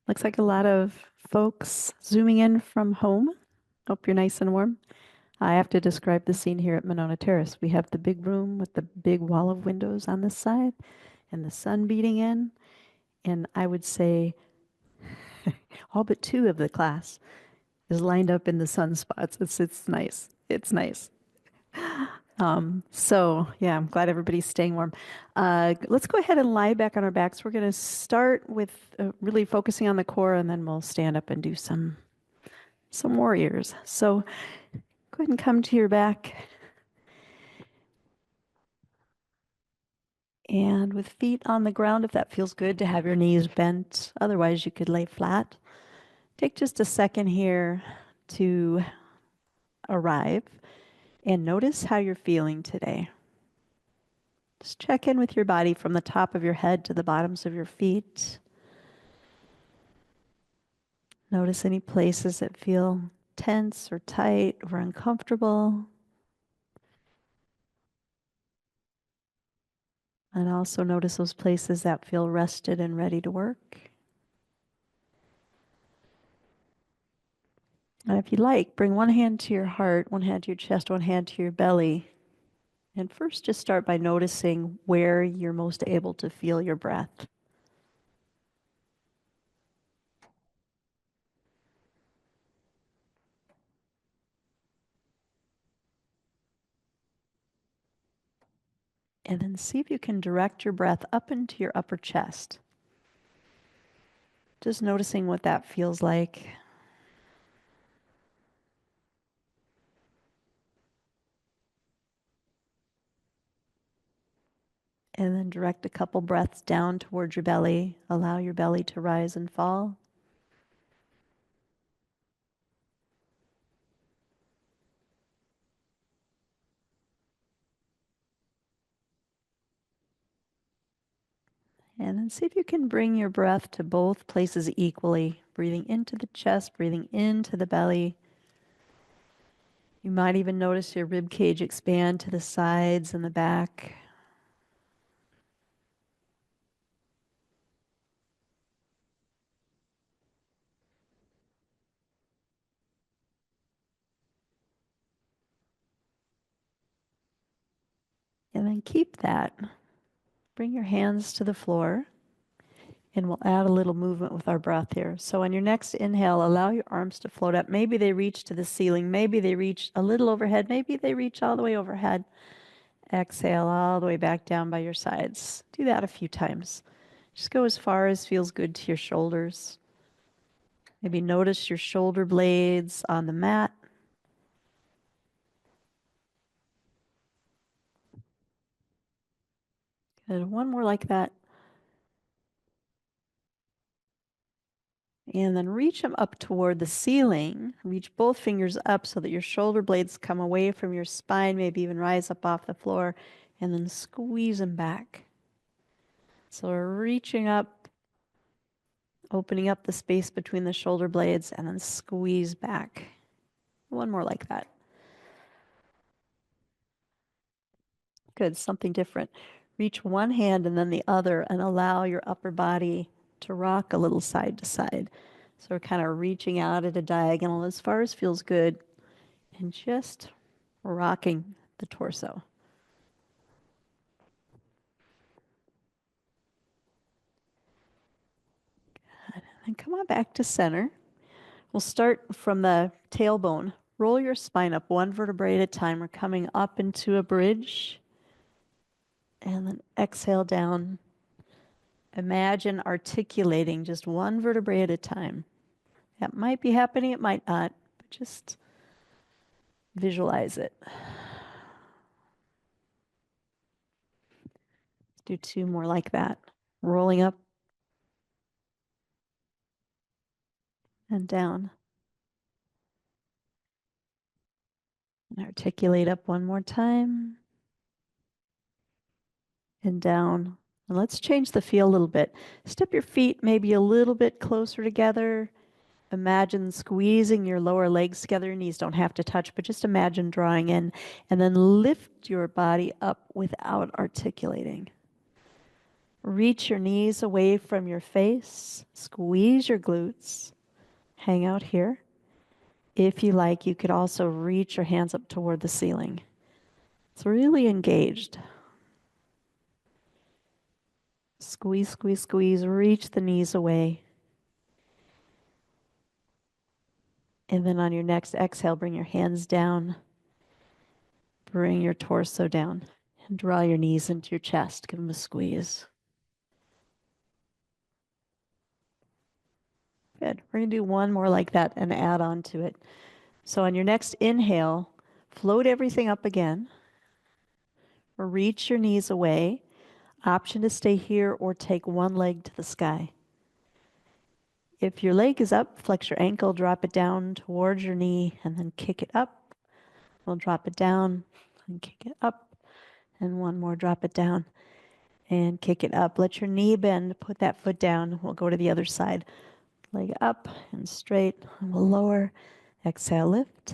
Looks like a lot of folks zooming in from home. Hope you're nice and warm. I have to describe the scene here at Monona Terrace. We have the big room with the big wall of windows on this side and the sun beating in. And I would say all but two of the class is lined up in the sunspots. It's nice. It's nice. So yeah, I'm glad everybody's staying warm. Let's go ahead and lie back on our backs. We're going to start with really focusing on the core, and then we'll stand up and do some warriors. So go ahead and come to your back, and with feet on the ground, if that feels good, to have your knees bent. Otherwise, you could lay flat. Take just a second here to arrive and notice how you're feeling today. Just check in with your body from the top of your head to the bottoms of your feet. Notice any places that feel tense or tight or uncomfortable. And also notice those places that feel rested and ready to work. And if you like, bring one hand to your heart, one hand to your chest, one hand to your belly. And first, just start by noticing where you're most able to feel your breath. And then see if you can direct your breath up into your upper chest. Just noticing what that feels like. And then direct a couple breaths down towards your belly. Allow your belly to rise and fall. And then see if you can bring your breath to both places equally. Breathing into the chest, breathing into the belly. You might even notice your rib cage expand to the sides and the back. And then keep that. Bring your hands to the floor. And we'll add a little movement with our breath here. So on your next inhale, allow your arms to float up. Maybe they reach to the ceiling. Maybe they reach a little overhead. Maybe they reach all the way overhead. Exhale all the way back down by your sides. Do that a few times. Just go as far as feels good to your shoulders. Maybe notice your shoulder blades on the mat. Good. One more like that. And then reach them up toward the ceiling. Reach both fingers up so that your shoulder blades come away from your spine, maybe even rise up off the floor, and then squeeze them back. So we're reaching up, opening up the space between the shoulder blades, and then squeeze back. One more like that. Good, something different. Reach one hand and then the other and allow your upper body to rock a little side to side. So we're kind of reaching out at a diagonal as far as feels good and just rocking the torso. And come on back to center. We'll start from the tailbone. Roll your spine up one vertebrae at a time. We're coming up into a bridge. And then exhale down. Imagine articulating just one vertebrae at a time. That might be happening, it might not, but just visualize it. Do two more like that. Rolling up and down. And articulate up one more time. And down. And let's change the feel a little bit. Step your feet maybe a little bit closer together. Imagine squeezing your lower legs together. Your knees don't have to touch, but just imagine drawing in. And then lift your body up without articulating. Reach your knees away from your face. Squeeze your glutes. Hang out here. If you like, you could also reach your hands up toward the ceiling. It's really engaged. Squeeze, squeeze, squeeze. Reach the knees away. And then on your next exhale, bring your hands down. Bring your torso down. And draw your knees into your chest. Give them a squeeze. Good. We're going to do one more like that and add on to it. So on your next inhale, float everything up again. Reach your knees away. Option to stay here or take one leg to the sky. If your leg is up, flex your ankle, drop it down towards your knee, and then kick it up. We'll drop it down and kick it up. And one more, drop it down and kick it up. Let your knee bend, put that foot down. We'll go to the other side. Leg up and straight. And we'll lower. Exhale, lift.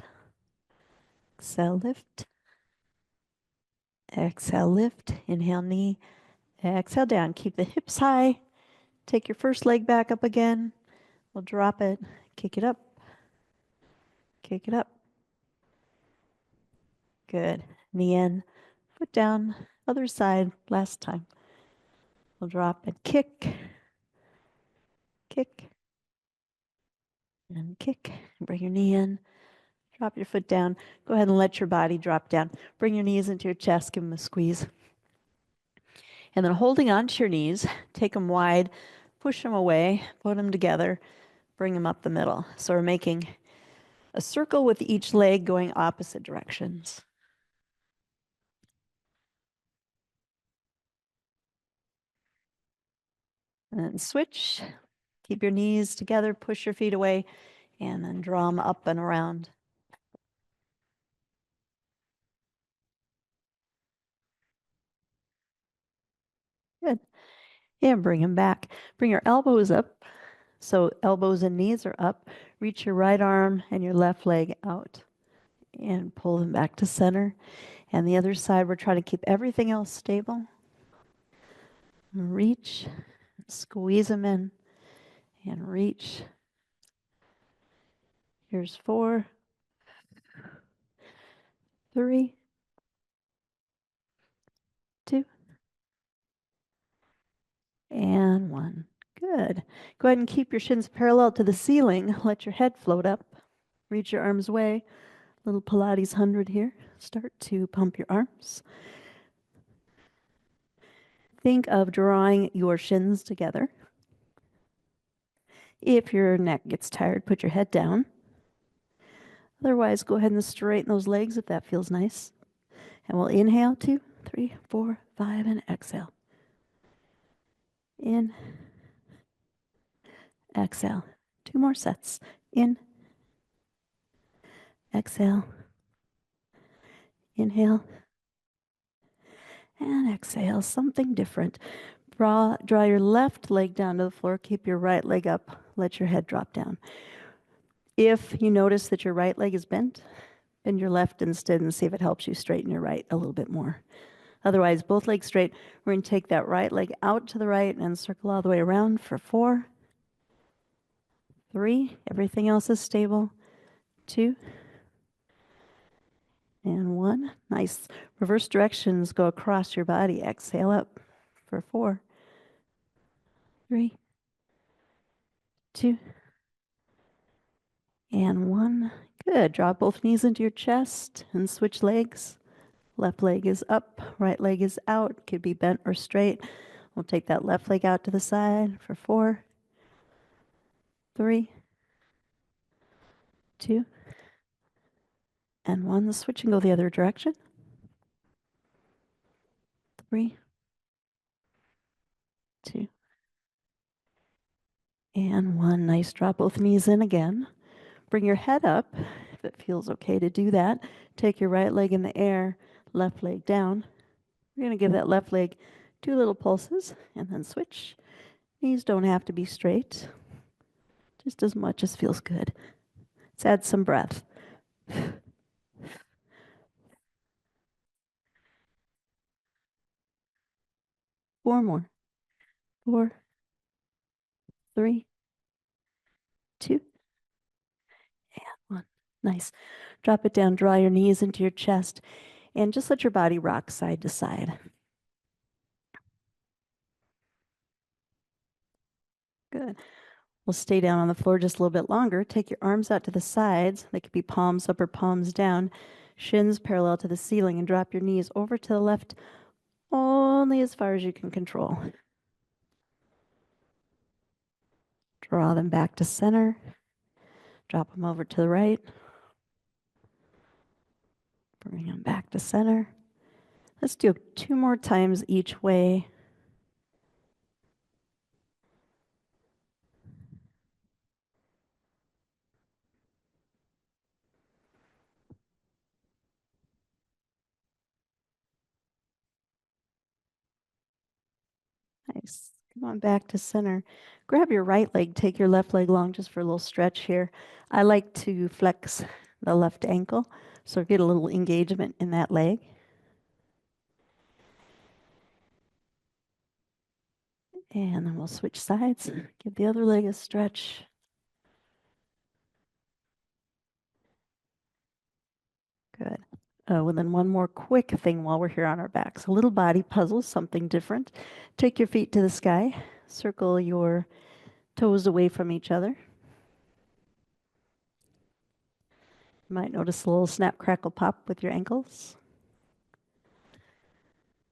Exhale, lift. Exhale, lift. Inhale, knee. Exhale, down. Keep the hips high. Take your first leg back up again. We'll drop it. Kick it up. Kick it up. Good. Knee in. Foot down. Other side. Last time. We'll drop it. Kick. Kick. And kick. Bring your knee in. Drop your foot down. Go ahead and let your body drop down. Bring your knees into your chest. Give them a squeeze. And then holding onto your knees, take them wide, push them away, put them together, bring them up the middle. So we're making a circle with each leg going opposite directions. And then switch. Keep your knees together, push your feet away, and then draw them up and around. Good. And bring them back. Bring your elbows up. So elbows and knees are up. Reach your right arm and your left leg out. And pull them back to center. And the other side, we're trying to keep everything else stable. Reach. Squeeze them in. And reach. Here's 4, 3, 2, and 1. Good. Go ahead and keep your shins parallel to the ceiling. Let your head float up. Reach your arms away. Little Pilates 100 here. Start to pump your arms. Think of drawing your shins together. If your neck gets tired, put your head down. Otherwise, go ahead and straighten those legs if that feels nice. And we'll inhale, 2, 3, 4, 5, and exhale. In, exhale. 2 more sets. In, exhale. Inhale. And exhale, something different. Draw your left leg down to the floor. Keep your right leg up. Let your head drop down. If you notice that your right leg is bent, bend your left instead and see if it helps you straighten your right a little bit more. Otherwise, both legs straight. We're going to take that right leg out to the right and circle all the way around for 4, 3. Everything else is stable. 2, and 1. Nice. Reverse directions go across your body. Exhale up for 4, 3, 2, and 1. Good. Draw both knees into your chest and switch legs. Left leg is up, right leg is out. Could be bent or straight. We'll take that left leg out to the side for 4, 3, 2, and 1. Switch and go the other direction. 3, 2, and 1. Nice. Draw both knees in again. Bring your head up if it feels okay to do that. Take your right leg in the air, left leg down. We're going to give that left leg 2 little pulses and then switch. Knees don't have to be straight, just as much as feels good. Let's add some breath. 4 more. 4, 3, 2, and 1. Nice. Drop it down, draw your knees into your chest, and just let your body rock side to side. Good. We'll stay down on the floor just a little bit longer. Take your arms out to the sides. They could be palms up or palms down. Shins parallel to the ceiling, and drop your knees over to the left only as far as you can control. Draw them back to center. Drop them over to the right. Bring them back to center. Let's do 2 more times each way. Nice. Come on back to center. Grab your right leg. Take your left leg long just for a little stretch here. I like to flex the left ankle, so get a little engagement in that leg. And then we'll switch sides. Give the other leg a stretch. Good. Oh, and then one more quick thing while we're here on our backs. A little body puzzle, something different. Take your feet to the sky. Circle your toes away from each other. You might notice a little snap, crackle, pop with your ankles.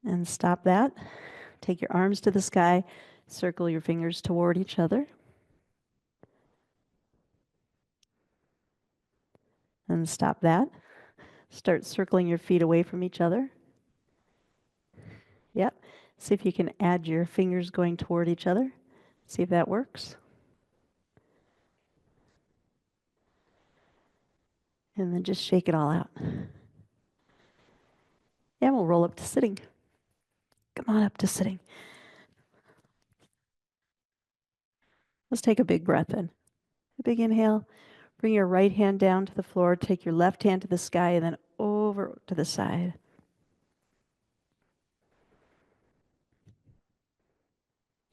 And stop that. Take your arms to the sky. Circle your fingers toward each other. And stop that. Start circling your feet away from each other. Yep. See if you can add your fingers going toward each other. See if that works. And then just shake it all out. And we'll roll up to sitting. Come on up to sitting. Let's take a big breath in. A big inhale. Bring your right hand down to the floor. Take your left hand to the sky and then over to the side.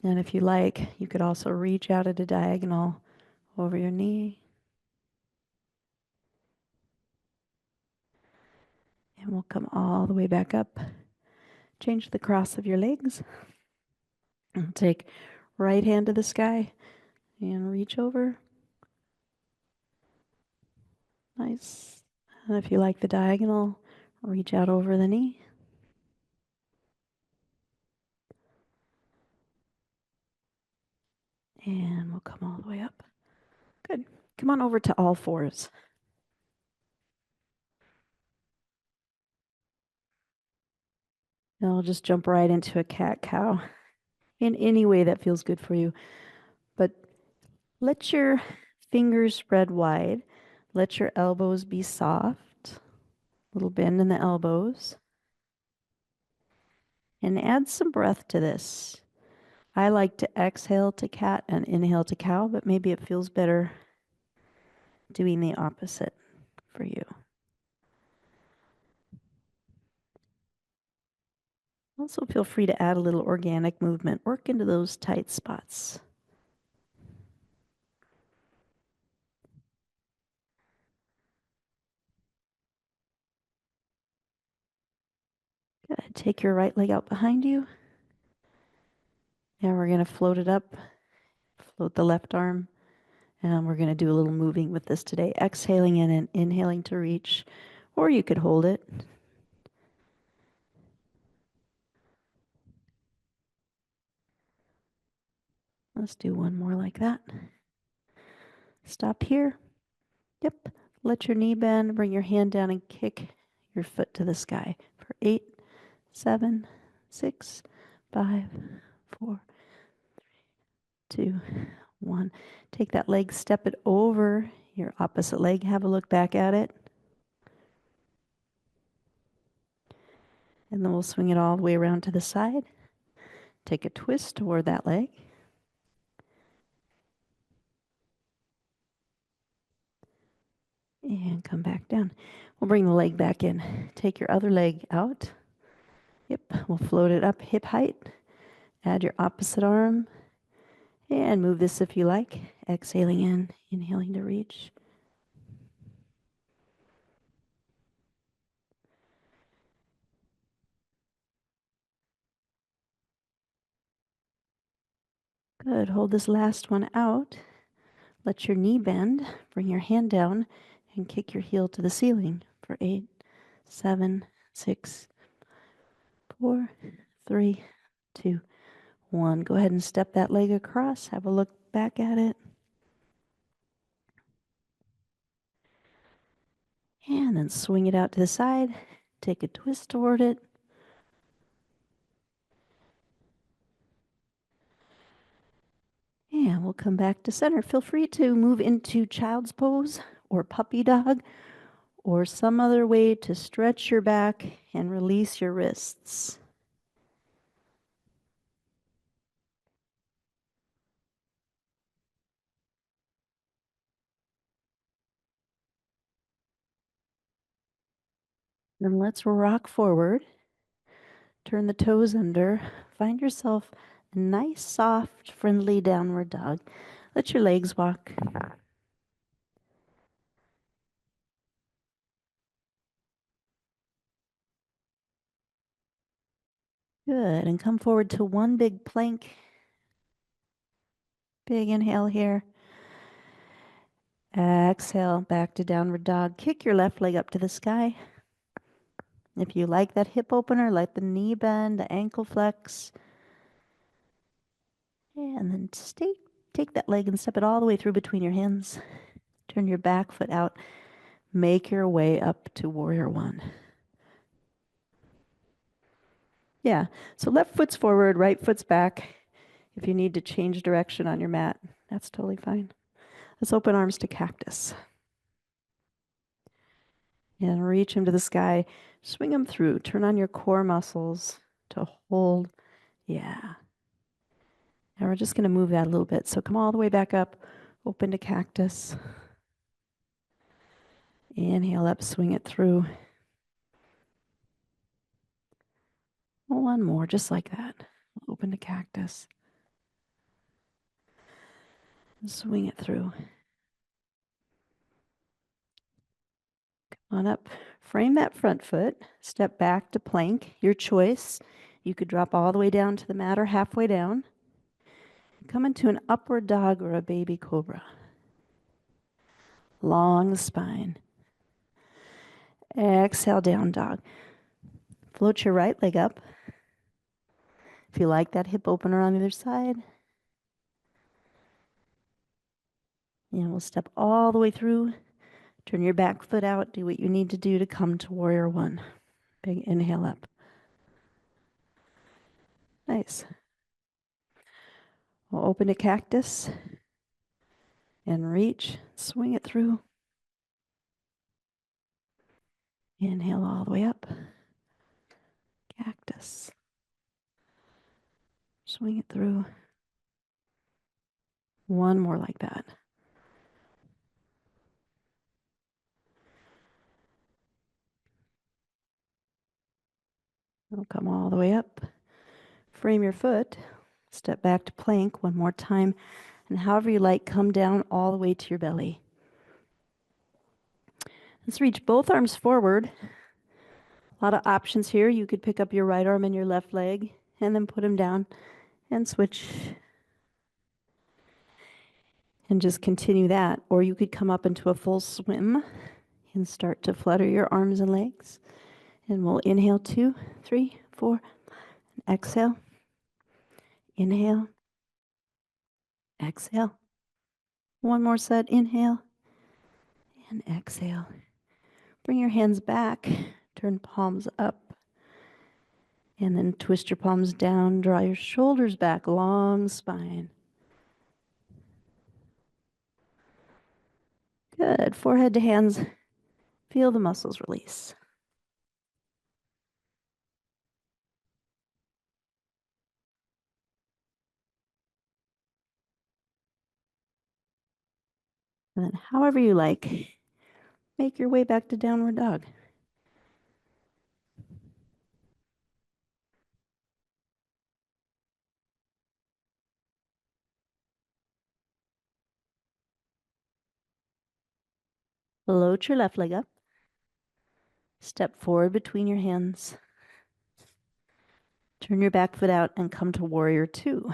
And if you like, you could also reach out at a diagonal over your knee. And we'll come all the way back up. Change the cross of your legs. And take right hand to the sky and reach over. Nice. And if you like the diagonal, reach out over the knee. And we'll come all the way up. Good. Come on over to all fours. Now I'll just jump right into a cat-cow in any way that feels good for you. But let your fingers spread wide. Let your elbows be soft. Little bend in the elbows. And add some breath to this. I like to exhale to cat and inhale to cow, but maybe it feels better doing the opposite for you. Also feel free to add a little organic movement. Work into those tight spots. Good. Take your right leg out behind you. Now we're going to float it up. Float the left arm. And we're going to do a little moving with this today. Exhaling in and inhaling to reach. Or you could hold it. Let's do one more like that. Stop here. Yep. Let your knee bend. Bring your hand down and kick your foot to the sky for 8, 7, 6, 5, 4, 2, 1. Take that leg, step it over your opposite leg. Have a look back at it. And then we'll swing it all the way around to the side. Take a twist toward that leg. And come back down. We'll bring the leg back in. Take your other leg out. Yep, we'll float it up hip height. Add your opposite arm and move this if you like. Exhaling in, inhaling to reach. Good. Hold this last one out. Let your knee bend. Bring your hand down and kick your heel to the ceiling for 8, 7, 6, 4, 3, 2, 1. Go ahead and step that leg across. Have a look back at it. And then swing it out to the side. Take a twist toward it. And we'll come back to center. Feel free to move into child's pose or puppy dog or some other way to stretch your back and release your wrists. Then let's rock forward. Turn the toes under. Find yourself a nice, soft, friendly downward dog. Let your legs walk. Good. And come forward to one big plank. Big inhale here. Exhale, back to downward dog. Kick your left leg up to the sky. If you like that hip opener, like the knee bend, the ankle flex. And then take that leg and step it all the way through between your hands. Turn your back foot out. Make your way up to warrior one. Yeah, so left foot's forward, right foot's back. If you need to change direction on your mat, that's totally fine. Let's open arms to cactus. And reach them to the sky. Swing them through. Turn on your core muscles to hold. Yeah. And we're just going to move that a little bit. So come all the way back up. Open to cactus. Inhale up, swing it through. One more, just like that. Open to cactus. Swing it through. Come on up. Frame that front foot. Step back to plank. Your choice. You could drop all the way down to the mat or halfway down. Come into an upward dog or a baby cobra. Long spine. Exhale, down dog. Float your right leg up. If you like that hip opener on the other side. And we'll step all the way through. Turn your back foot out. Do what you need to do to come to warrior one. Big inhale up. Nice. We'll open to cactus. And reach. Swing it through. Inhale all the way up. Cactus. Swing it through. One more like that. We'll come all the way up. Frame your foot. Step back to plank one more time. And however you like, come down all the way to your belly. Let's reach both arms forward. A lot of options here. You could pick up your right arm and your left leg and then put them down and switch and just continue that. Or you could come up into a full swim and start to flutter your arms and legs. And we'll inhale 2, 3, 4. Exhale. Inhale. Exhale. One more set. Inhale. And exhale. Bring your hands back. Turn palms up. And then twist your palms down. Draw your shoulders back. Long spine. Good. Forehead to hands. Feel the muscles release. And then however you like, make your way back to downward dog. Float your left leg up. Step forward between your hands. Turn your back foot out and come to warrior two.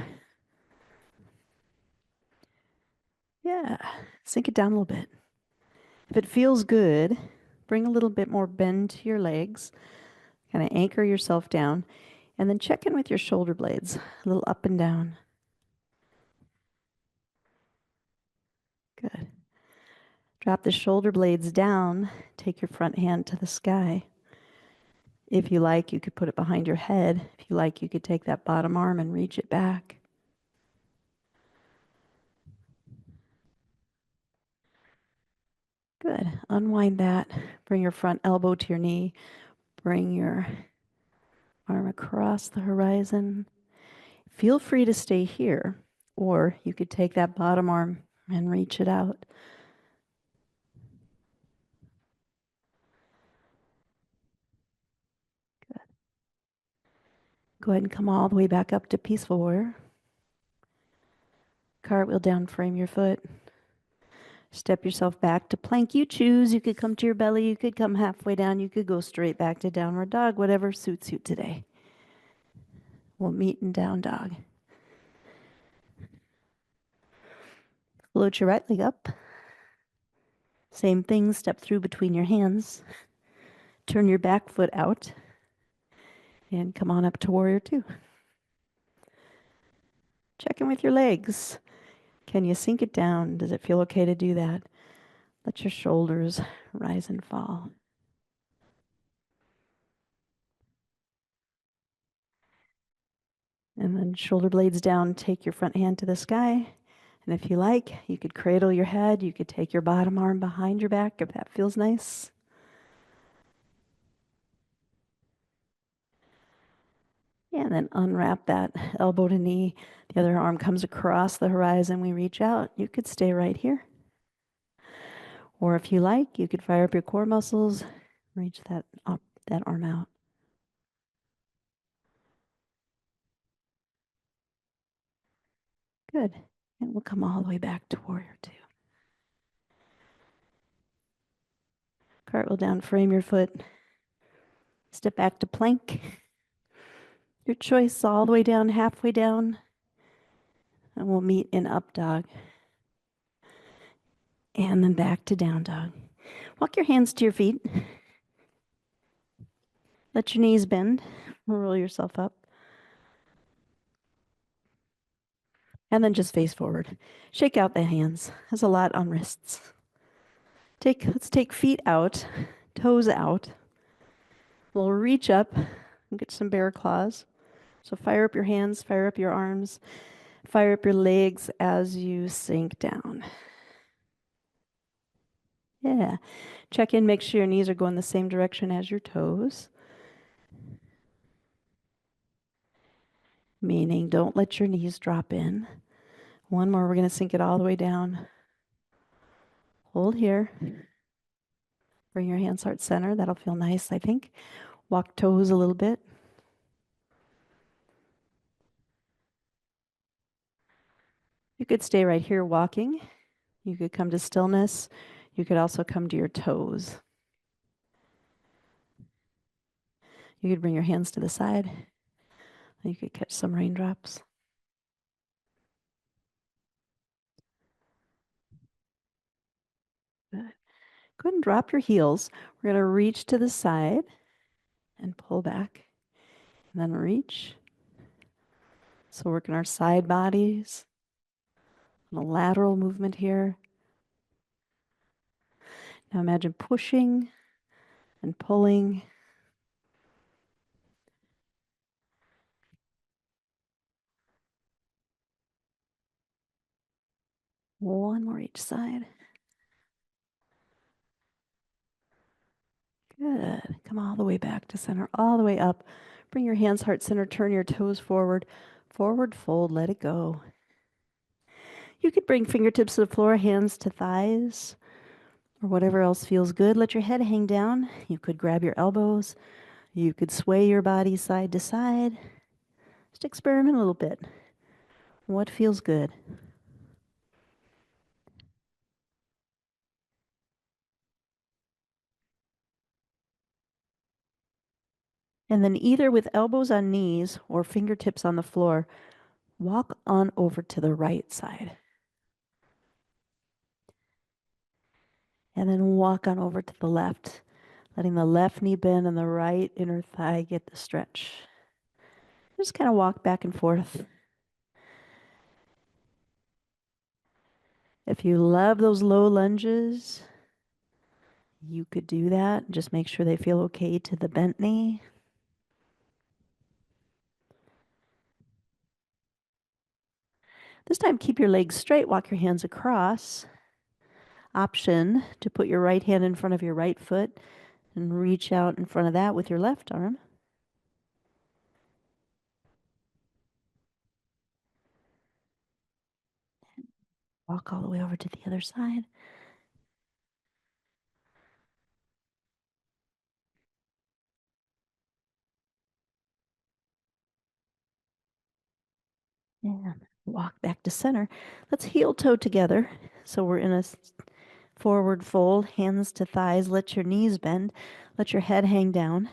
Yeah, sink it down a little bit. If it feels good, bring a little bit more bend to your legs. Kind of anchor yourself down. And then check in with your shoulder blades, a little up and down. Good. Drop the shoulder blades down. Take your front hand to the sky. If you like, you could put it behind your head. If you like, you could take that bottom arm and reach it back. Good. Unwind that. Bring your front elbow to your knee. Bring your arm across the horizon. Feel free to stay here, or you could take that bottom arm and reach it out. Good. Go ahead and come all the way back up to Peaceful Warrior. Cartwheel down, frame your foot. Step yourself back to plank. You choose. You could come to your belly. You could come halfway down. You could go straight back to downward dog, whatever suits you today. We'll meet in down dog. Float your right leg up. Same thing, step through between your hands. Turn your back foot out. And come on up to warrior two. Check in with your legs. Can you sink it down? Does it feel okay to do that? Let your shoulders rise and fall. And then shoulder blades down, take your front hand to the sky. And if you like, you could cradle your head. You could take your bottom arm behind your back if that feels nice. And then unwrap that elbow to knee. The other arm comes across the horizon. We reach out. You could stay right here. Or if you like, you could fire up your core muscles. Reach that arm out. Good. And we'll come all the way back to warrior two. Cartwheel down, frame your foot. Step back to plank. Your choice, all the way down, halfway down. And we'll meet in up dog. And then back to down dog. Walk your hands to your feet. Let your knees bend. Roll yourself up. And then just face forward. Shake out the hands. There's a lot on wrists. Let's take feet out, toes out. We'll reach up and get some bear claws. So fire up your hands, fire up your arms, fire up your legs as you sink down. Yeah. Check in, make sure your knees are going the same direction as your toes. Meaning don't let your knees drop in. One more, we're going to sink it all the way down. Hold here. Bring your hands heart center. That'll feel nice, I think. Walk toes a little bit. You could stay right here walking. You could come to stillness. You could also come to your toes. You could bring your hands to the side. You could catch some raindrops. Good. Go ahead and drop your heels. We're going to reach to the side and pull back. And then reach. So working our side bodies. And a lateral movement here. Now imagine pushing and pulling. One more each side. Good. Come all the way back to center, all the way up. Bring your hands heart center, turn your toes forward. Forward fold, let it go. You could bring fingertips to the floor, hands to thighs, or whatever else feels good. Let your head hang down. You could grab your elbows. You could sway your body side to side. Just experiment a little bit. What feels good? And then either with elbows on knees or fingertips on the floor, walk on over to the right side. And then walk on over to the left, letting the left knee bend and the right inner thigh get the stretch. Just kind of walk back and forth. If you love those low lunges, you could do that. Just make sure they feel okay to the bent knee. This time, keep your legs straight, walk your hands across. Option to put your right hand in front of your right foot and reach out in front of that with your left arm. Walk all the way over to the other side. And walk back to center. Let's heel toe together. So we're in a forward fold, hands to thighs. Let your knees bend. Let your head hang down.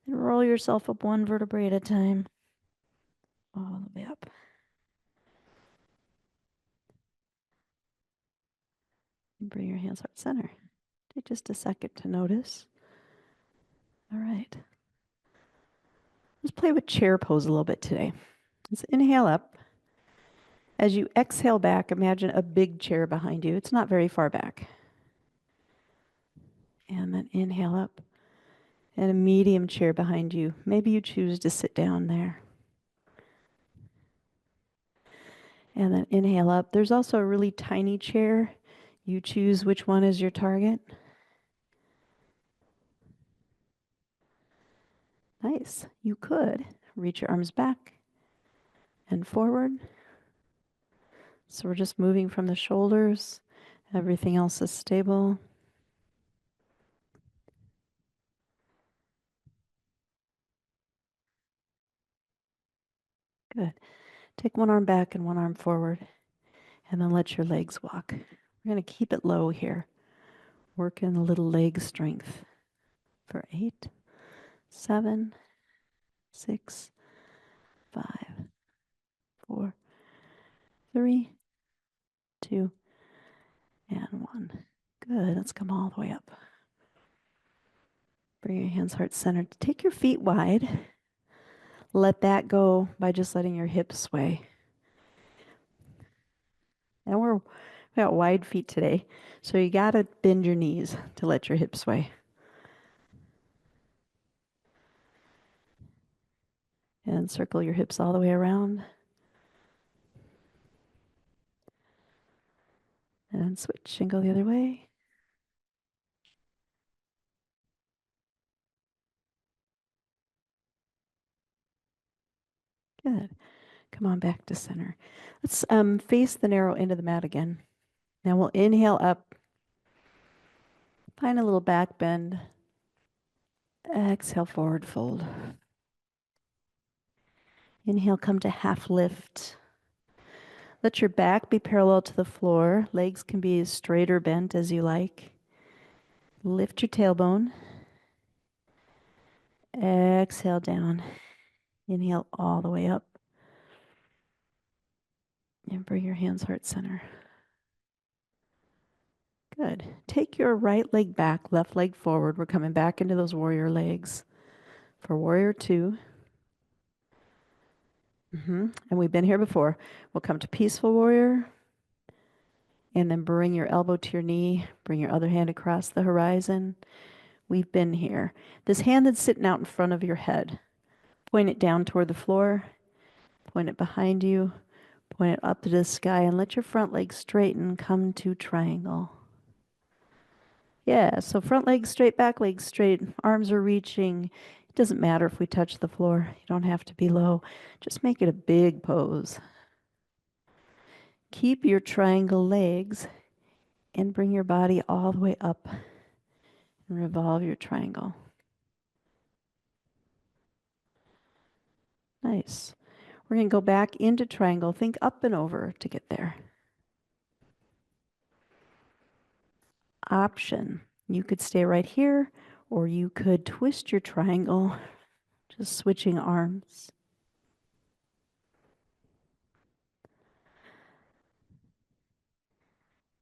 And roll yourself up one vertebrae at a time. All the way up. And bring your hands heart center. Take just a second to notice. All right. Let's play with chair pose a little bit today. Let's inhale up. As you exhale back, imagine a big chair behind you. It's not very far back. And then inhale up. And a medium chair behind you. Maybe you choose to sit down there. And then inhale up. There's also a really tiny chair. You choose which one is your target. Nice. You could reach your arms back and forward. So we're just moving from the shoulders. Everything else is stable. Good. Take one arm back and one arm forward. And then let your legs walk. We're going to keep it low here. Work in a little leg strength for 8, 7, 6, 5, 4, 3, 2, and 1. Good. Let's come all the way up. Bring your hands heart centered. Take your feet wide. Let that go by just letting your hips sway. And we got wide feet today, so you got to bend your knees to let your hips sway. And circle your hips all the way around. And switch and go the other way. Good. Come on back to center. Let's face the narrow end of the mat again. Now we'll inhale up. Find a little back bend. Exhale, forward fold. Inhale, come to half lift. Let your back be parallel to the floor. Legs can be as straight or bent as you like. Lift your tailbone. Exhale down. Inhale all the way up. And bring your hands heart center. Good. Take your right leg back, left leg forward. We're coming back into those warrior legs for warrior 2. And we've been here before. We'll come to peaceful warrior. And then bring your elbow to your knee. Bring your other hand across the horizon. We've been here. This hand that's sitting out in front of your head. Point it down toward the floor. Point it behind you. Point it up to the sky. And let your front leg straighten. Come to triangle. Yeah, so front leg straight, back leg straight. Arms are reaching. It doesn't matter if we touch the floor. You don't have to be low. Just make it a big pose. Keep your triangle legs and bring your body all the way up and revolve your triangle. Nice. We're going to go back into triangle. Think up and over to get there. Option. You could stay right here, Or you could twist your triangle, just switching arms.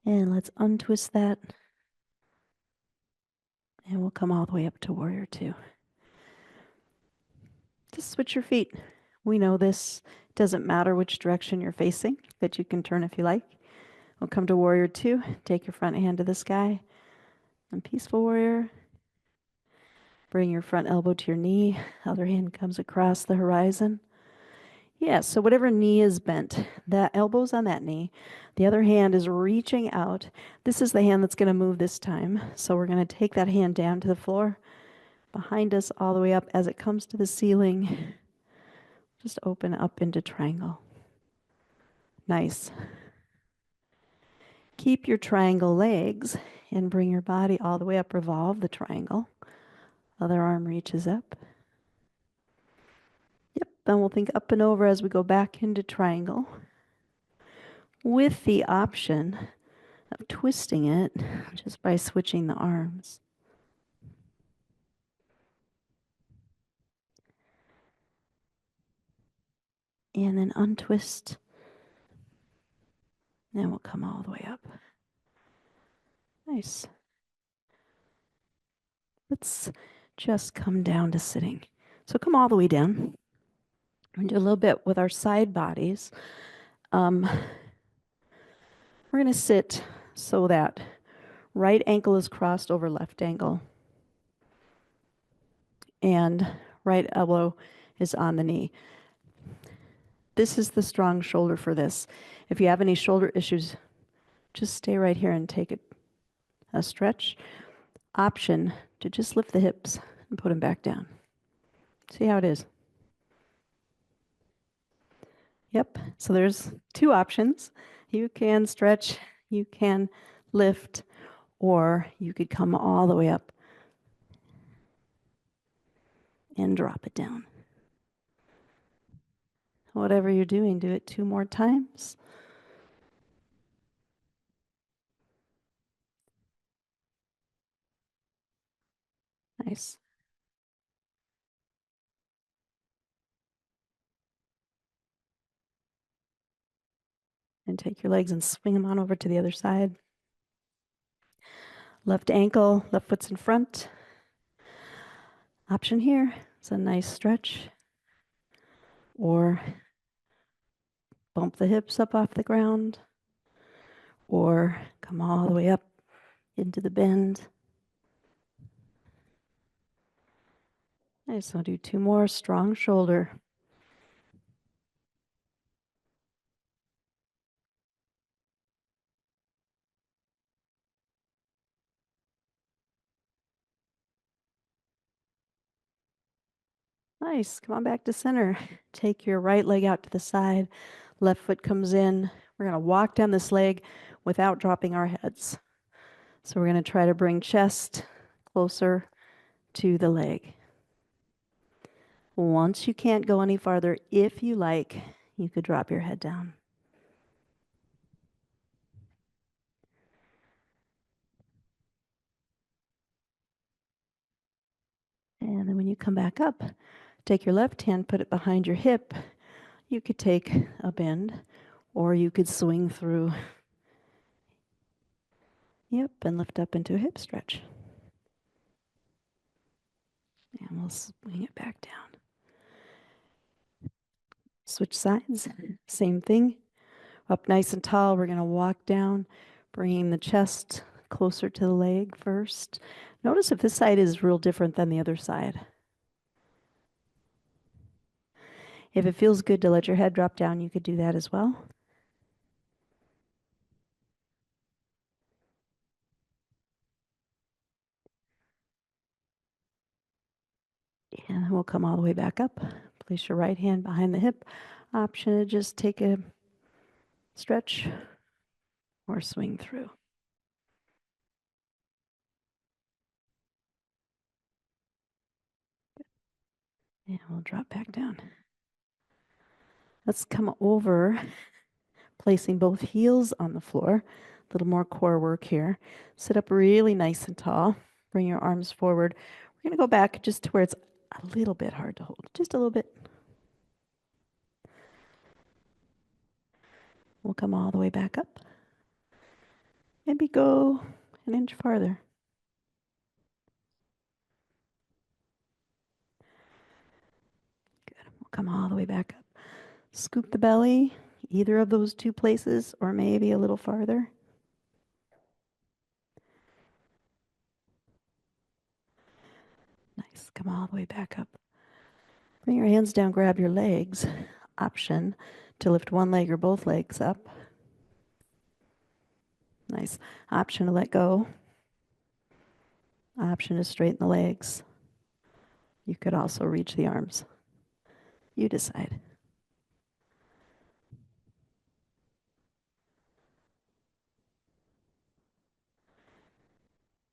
And let's untwist that. And we'll come all the way up to warrior two. Just switch your feet. We know this doesn't matter which direction you're facing, that you can turn if you like. We'll come to warrior two. Take your front hand to the sky. And peaceful warrior. Bring your front elbow to your knee. Other hand comes across the horizon. Yeah, so whatever knee is bent, that elbow's on that knee. The other hand is reaching out. This is the hand that's going to move this time. So we're going to take that hand down to the floor, behind us all the way up. As it comes to the ceiling, just open up into triangle. Nice. Keep your triangle legs and bring your body all the way up. Revolve the triangle. Other arm reaches up. Yep, then we'll think up and over as we go back into triangle, with the option of twisting it just by switching the arms. And then untwist. And we'll come all the way up. Nice. Let's just come down to sitting. So come all the way down. We're going to do a little bit with our side bodies. We're going to sit so that right ankle is crossed over left ankle. And right elbow is on the knee. This is the strong shoulder for this. If you have any shoulder issues, just stay right here and take a stretch. Option to just lift the hips and put them back down. See how it is. Yep, so there's two options. You can stretch, you can lift, or you could come all the way up and drop it down. Whatever you're doing, do it 2 more times. Nice. And take your legs and swing them on over to the other side. Left ankle, left foot's in front. Option here is a nice stretch. Or bump the hips up off the ground. Or come all the way up into the bend. Nice, I'll do 2 more, strong shoulder. Nice, come on back to center. Take your right leg out to the side. Left foot comes in. We're gonna walk down this leg without dropping our heads. So we're gonna try to bring chest closer to the leg. Once you can't go any farther, if you like, you could drop your head down. And then when you come back up, take your left hand, put it behind your hip. You could take a bend, or you could swing through. Yep, and lift up into a hip stretch. And we'll swing it back down. Switch sides, same thing. Up nice and tall, we're gonna walk down, bringing the chest closer to the leg first. Notice if this side is real different than the other side. If it feels good to let your head drop down, you could do that as well. And then we'll come all the way back up. Place your right hand behind the hip. Option to just take a stretch or swing through. And we'll drop back down. Let's come over, placing both heels on the floor. A little more core work here. Sit up really nice and tall. Bring your arms forward. We're going to go back just to where it's a little bit hard to hold. Just a little bit. We'll come all the way back up. Maybe go an inch farther. Good. We'll come all the way back up. Scoop the belly, either of those two places, or maybe a little farther. Nice. Come all the way back up. Bring your hands down, grab your legs. Option to lift one leg or both legs up. Nice. Option to let go. Option to straighten the legs. You could also reach the arms. You decide.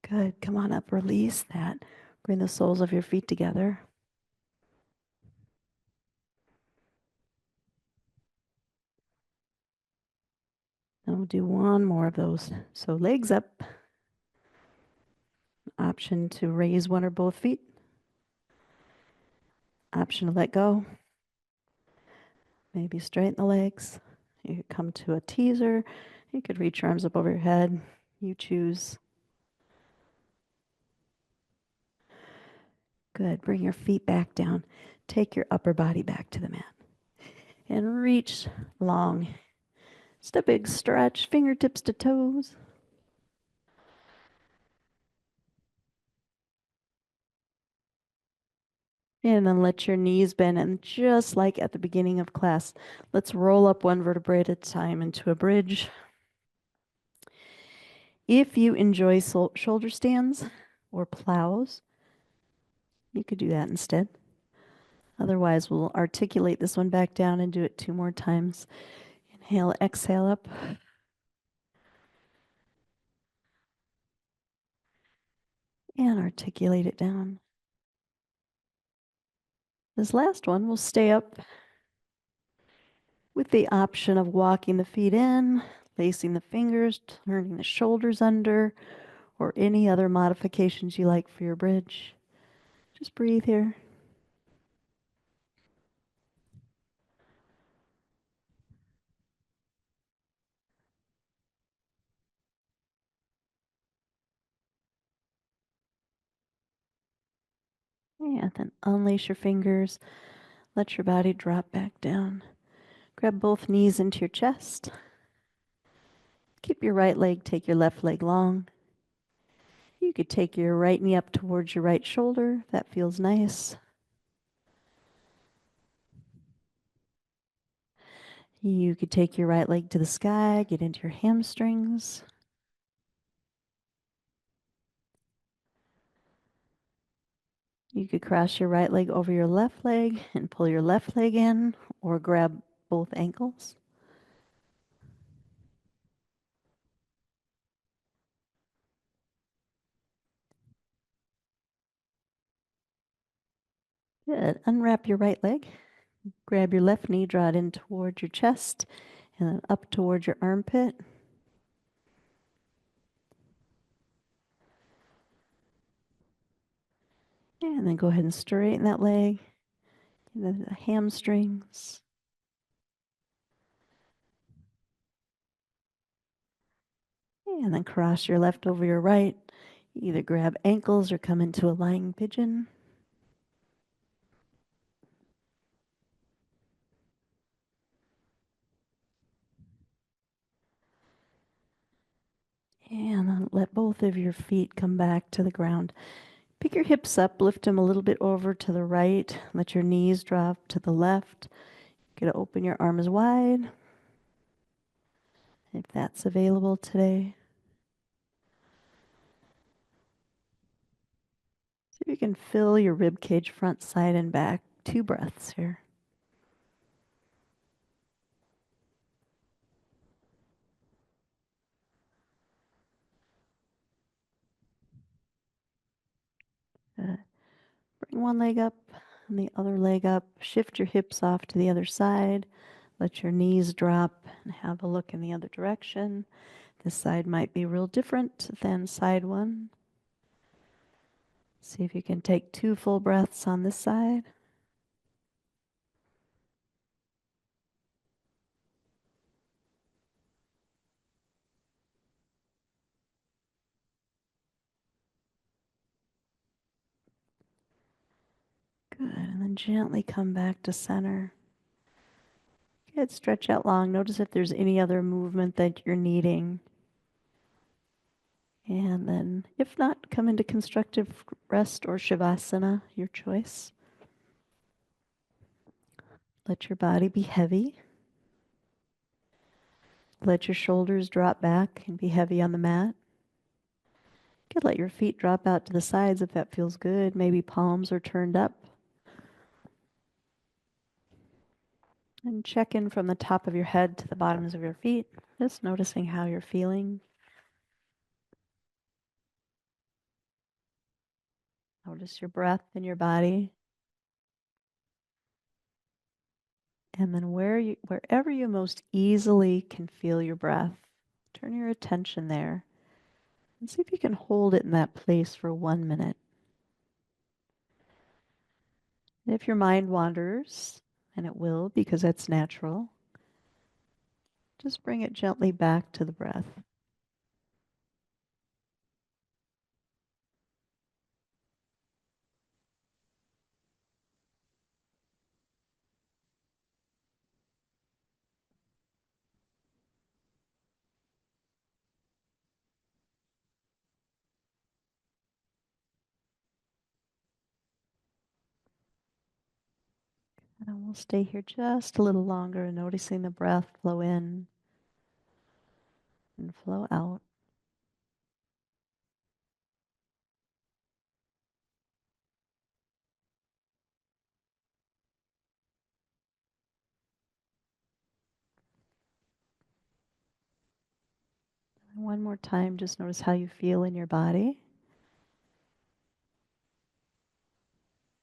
Good. Come on up. Release that. Bring the soles of your feet together. And we'll do one more of those. So legs up. Option to raise one or both feet. Option to let go. Maybe straighten the legs. You could come to a teaser. You could reach your arms up over your head. You choose. Good. Bring your feet back down. Take your upper body back to the mat. And reach long. Just a big stretch, fingertips to toes. And then let your knees bend. And just like at the beginning of class, let's roll up one vertebrae at a time into a bridge. If you enjoy shoulder stands or plows, you could do that instead. Otherwise, we'll articulate this one back down and do it 2 more times. Inhale, exhale up. And articulate it down. This last one will stay up with the option of walking the feet in, lacing the fingers, turning the shoulders under, or any other modifications you like for your bridge. Just breathe here. And then unlace your fingers. Let your body drop back down. Grab both knees into your chest. Keep your right leg, take your left leg long. You could take your right knee up towards your right shoulder. That feels nice. You could take your right leg to the sky, get into your hamstrings. You could cross your right leg over your left leg and pull your left leg in, or grab both ankles. Good. Unwrap your right leg. Grab your left knee, draw it in towards your chest, and then up towards your armpit. And then go ahead and straighten that leg, the hamstrings. And then cross your left over your right. Either grab ankles or come into a lying pigeon. And then let both of your feet come back to the ground. Pick your hips up, lift them a little bit over to the right. Let your knees drop to the left. You're going to open your arms wide, if that's available today. See if you can fill your rib cage front, side, and back. 2 breaths here. Good. Bring one leg up and the other leg up. Shift your hips off to the other side. Let your knees drop and have a look in the other direction. This side might be real different than side 1. See if you can take 2 full breaths on this side. Good. And then gently come back to center. Good. Stretch out long. Notice if there's any other movement that you're needing. And then, if not, come into constructive rest or shavasana, your choice. Let your body be heavy. Let your shoulders drop back and be heavy on the mat. You could let your feet drop out to the sides if that feels good. Maybe palms are turned up. And check in from the top of your head to the bottoms of your feet, just noticing how you're feeling. Notice your breath in your body. And then wherever you most easily can feel your breath, turn your attention there and see if you can hold it in that place for 1 minute. And if your mind wanders, and it will because that's natural, just bring it gently back to the breath. And we'll stay here just a little longer, noticing the breath flow in and flow out. And one more time, just notice how you feel in your body.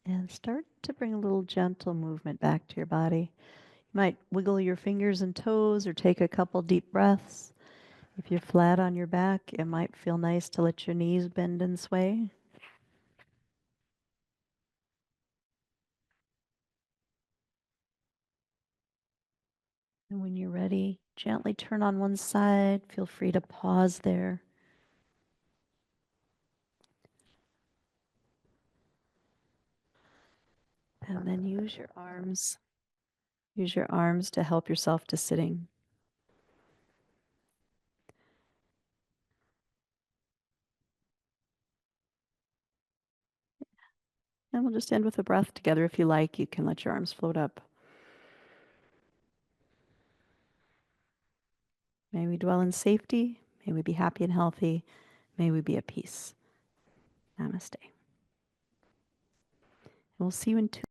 And start to bring a little gentle movement back to your body. You might wiggle your fingers and toes or take a couple deep breaths. If you're flat on your back, it might feel nice to let your knees bend and sway. And when you're ready, gently turn on one side. Feel free to pause there. And then use your arms. Use your arms to help yourself to sitting. And we'll just end with a breath together. If you like, you can let your arms float up. May we dwell in safety. May we be happy and healthy. May we be at peace. Namaste. And we'll see you in 2